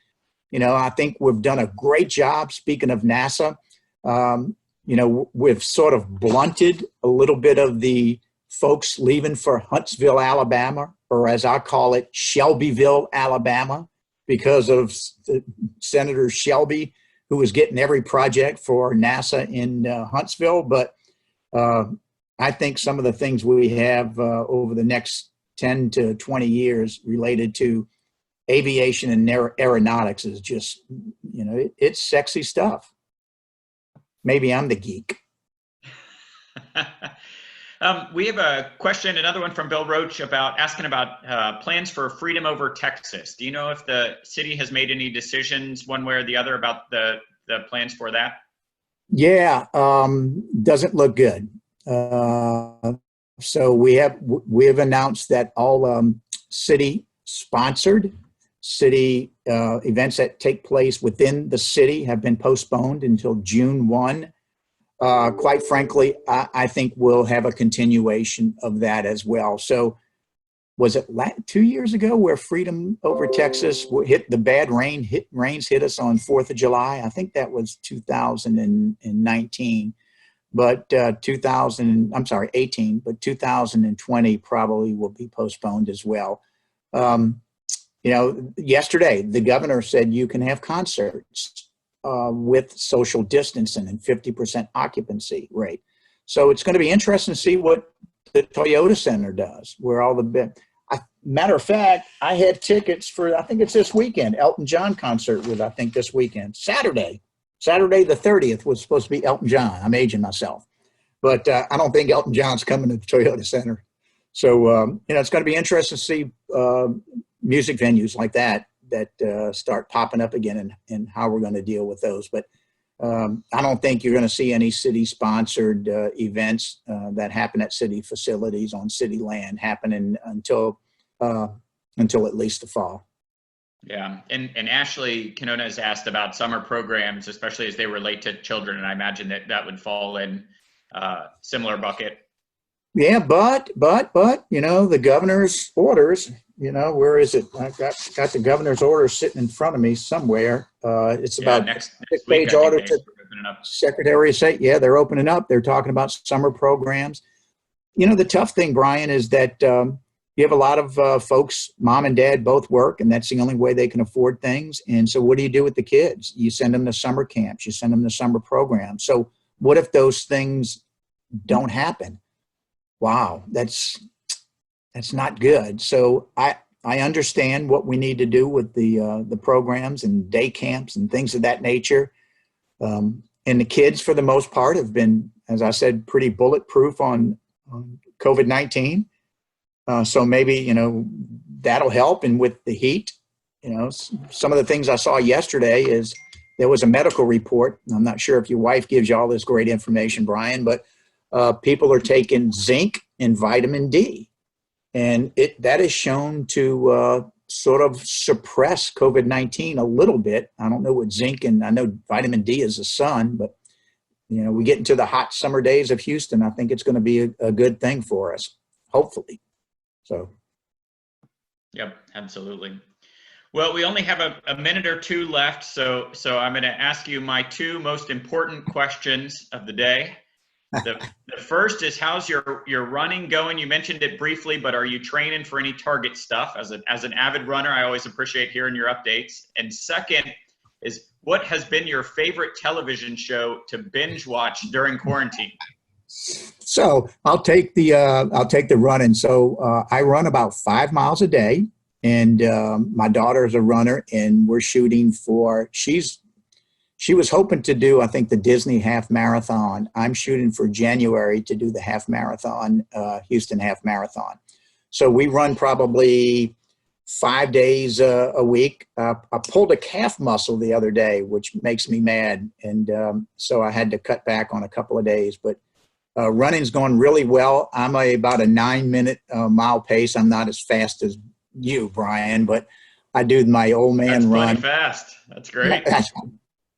You know, I think we've done a great job. Speaking of NASA, you know, we've sort of blunted a little bit of the folks leaving for Huntsville, Alabama, or as I call it, Shelbyville, Alabama, because of Senator Shelby, who was getting every project for NASA in Huntsville. But I think some of the things we have over the next 10 to 20 years related to aviation and aeronautics is just, you know, it's sexy stuff. Maybe I'm the geek. We have a question, another one from Bill Roach, asking about plans for Freedom over Texas. Do you know if the city has made any decisions one way or the other about the plans for that? Yeah, doesn't look good. So we have announced that all city sponsored events that take place within the city have been postponed until June 1. Quite frankly, I think we'll have a continuation of that as well. So was it 2 years ago where Freedom over Texas hit the bad rains hit us on 4th of July? I think that was 2019, but 18, but 2020 probably will be postponed as well. You know, yesterday, the governor said you can have concerts with social distancing and 50% occupancy rate. So it's going to be interesting to see what the Toyota Center does, where all the matter of fact, I had tickets for, I think it's this weekend, Elton John concert was, I think, this weekend. Saturday the 30th was supposed to be Elton John. I'm aging myself. But I don't think Elton John's coming to the Toyota Center. So, you know, it's going to be interesting to see music venues like that start popping up again and how we're going to deal with those. But I don't think you're going to see any city-sponsored events that happen at city facilities on city land happening until at least the fall. Yeah, and Ashley Canona has asked about summer programs, especially as they relate to children, and I imagine that would fall in similar bucket. Yeah, but you know, the governor's orders, you know, where is it? I got the governor's orders sitting in front of me somewhere. It's about next page order to Secretary of State. Yeah, they're opening up. They're talking about summer programs. You know, the tough thing, Brian, is that you have a lot of folks, mom and dad both work, and that's the only way they can afford things. And so what do you do with the kids? You send them to summer camps. You send them to summer programs. So what if those things don't happen? Wow, that's not good. So I understand what we need to do with the programs and day camps and things of that nature. And the kids, for the most part, have been, as I said, pretty bulletproof on COVID-19. So maybe, you know, that'll help. And with the heat, you know, some of the things I saw yesterday is there was a medical report. I'm not sure if your wife gives you all this great information, Brian, but people are taking zinc and vitamin D, and that is shown to sort of suppress COVID-19 a little bit. I don't know what zinc, and I know vitamin D is the sun, but you know, we get into the hot summer days of Houston. I think it's going to be a good thing for us, hopefully. So. Yep, absolutely. Well, we only have a minute or two left, so I'm going to ask you my two most important questions of the day. The first is, how's your running going? You mentioned it briefly, but are you training for any target stuff? As an avid runner, I always appreciate hearing your updates. And second is, what has been your favorite television show to binge watch during quarantine? So I'll take the running. So I run about 5 miles a day, and my daughter is a runner, and we're shooting for, she was hoping to do, I think, the Disney half marathon. I'm shooting for January to do the half marathon, Houston half marathon. So we run probably 5 days a week. I pulled a calf muscle the other day, which makes me mad. And so I had to cut back on a couple of days, but running's going really well. I'm about a 9-minute mile pace. I'm not as fast as you, Brian, but I do my old man run. That's fast. That's great.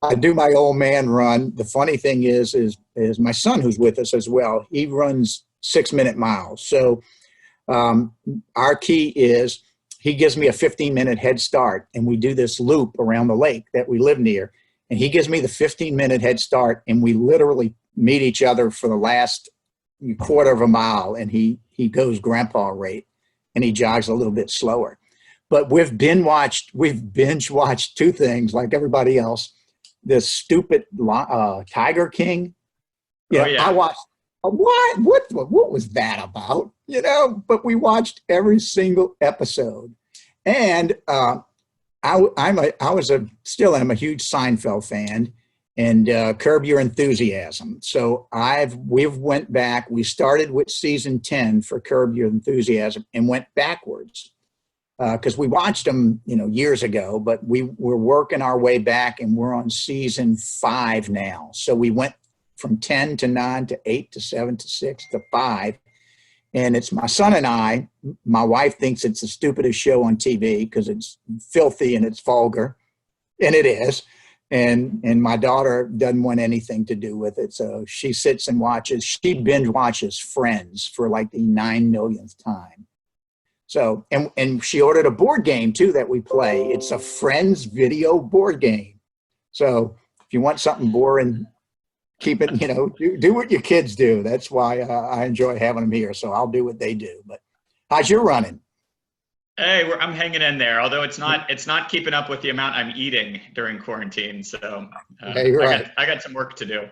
I do my old man run. The funny thing is my son, who's with us as well, he runs 6-minute miles. So our key is he gives me a 15-minute head start, and we do this loop around the lake that we live near. And he gives me the 15-minute head start, and we literally meet each other for the last quarter of a mile, and he goes grandpa rate, and he jogs a little bit slower. But we've binge watched 2 things like everybody else. This stupid Tiger King. Yeah, I watched. What was that about? But we watched every single episode, and I still am a huge Seinfeld fan, and Curb Your Enthusiasm. So we've went back. We started with season 10 for Curb Your Enthusiasm and went backwards. Because we watched them, years ago, but we're working our way back, and we're on season 5 now. So we went from 10 to 9 to 8 to 7 to 6 to 5. And it's my son and I. My wife thinks it's the stupidest show on TV because it's filthy and it's vulgar. And it is. And my daughter doesn't want anything to do with it. So she sits and watches. She binge watches Friends for like the 9 millionth time. So, and she ordered a board game too that we play. It's a Friends video board game. So if you want something boring, keep it, do what your kids do. That's why I enjoy having them here. So I'll do what they do. But how's your running? Hey, I'm hanging in there. Although it's not keeping up with the amount I'm eating during quarantine. So I got some work to do.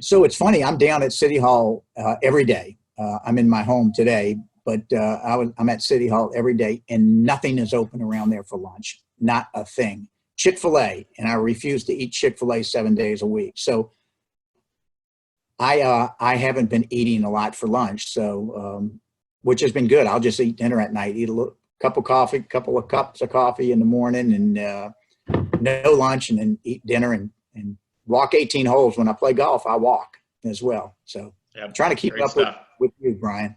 So it's funny. I'm down at City Hall every day. I'm in my home today. But I'm at City Hall every day, and nothing is open around there for lunch. Not a thing. Chick-fil-A, and I refuse to eat Chick-fil-A 7 days a week. So I haven't been eating a lot for lunch, so which has been good. I'll just eat dinner at night, eat a couple of cups of coffee in the morning, and no lunch, and then eat dinner and walk 18 holes. When I play golf, I walk as well. So I'm trying to keep up with you, Brian.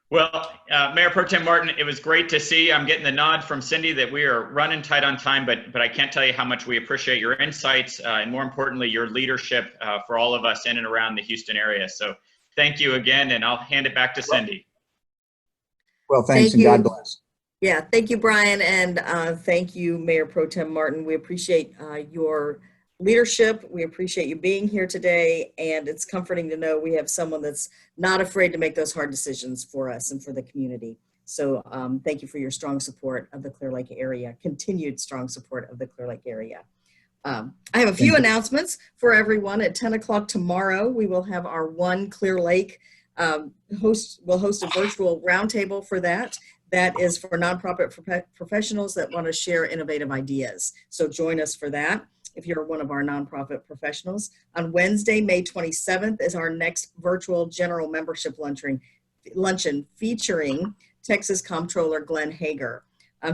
Well, Mayor Pro Tem Martin, it was great to see. I'm getting the nod from Cindy that we are running tight on time, but I can't tell you how much we appreciate your insights and, more importantly, your leadership for all of us in and around the Houston area. So thank you again, and I'll hand it back to Cindy. Well, thanks, and God bless. Yeah, thank you, Brian, and thank you, Mayor Pro Tem Martin. We appreciate your leadership. We appreciate you being here today, and it's comforting to know we have someone that's not afraid to make those hard decisions for us and for the community. So thank you for your strong support of the Clear Lake area, continued strong support of the Clear Lake area. I have a few announcements for everyone. At 10 o'clock tomorrow, we will have our One Clear Lake we'll host a virtual roundtable for that. That is for nonprofit professionals that want to share innovative ideas. So join us for that if you're one of our nonprofit professionals. On Wednesday, May 27th is our next virtual general membership luncheon featuring Texas Comptroller Glenn Hager.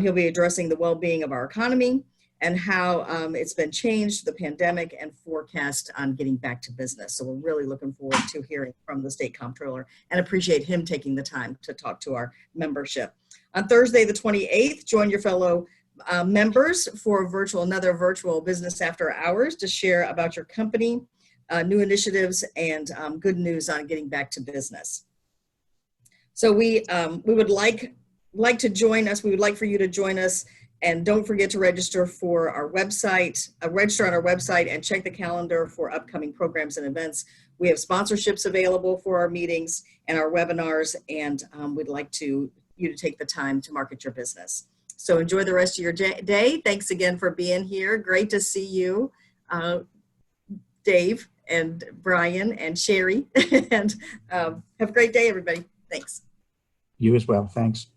He'll be addressing the well-being of our economy and how it's been changed, the pandemic, and forecast on getting back to business. So we're really looking forward to hearing from the state comptroller and appreciate him taking the time to talk to our membership. On Thursday, the 28th, join your fellow members for another virtual business after hours to share about your company, new initiatives, and good news on getting back to business. So we would like to join us. We would like for you to join us And don't forget to register for our website, register on our website and check the calendar for upcoming programs and events. We have sponsorships available for our meetings and our webinars, and we'd like you to take the time to market your business. So enjoy the rest of your day. Thanks again for being here. Great to see you, Dave and Brian and Sherry. And have a great day, everybody. Thanks. You as well. Thanks.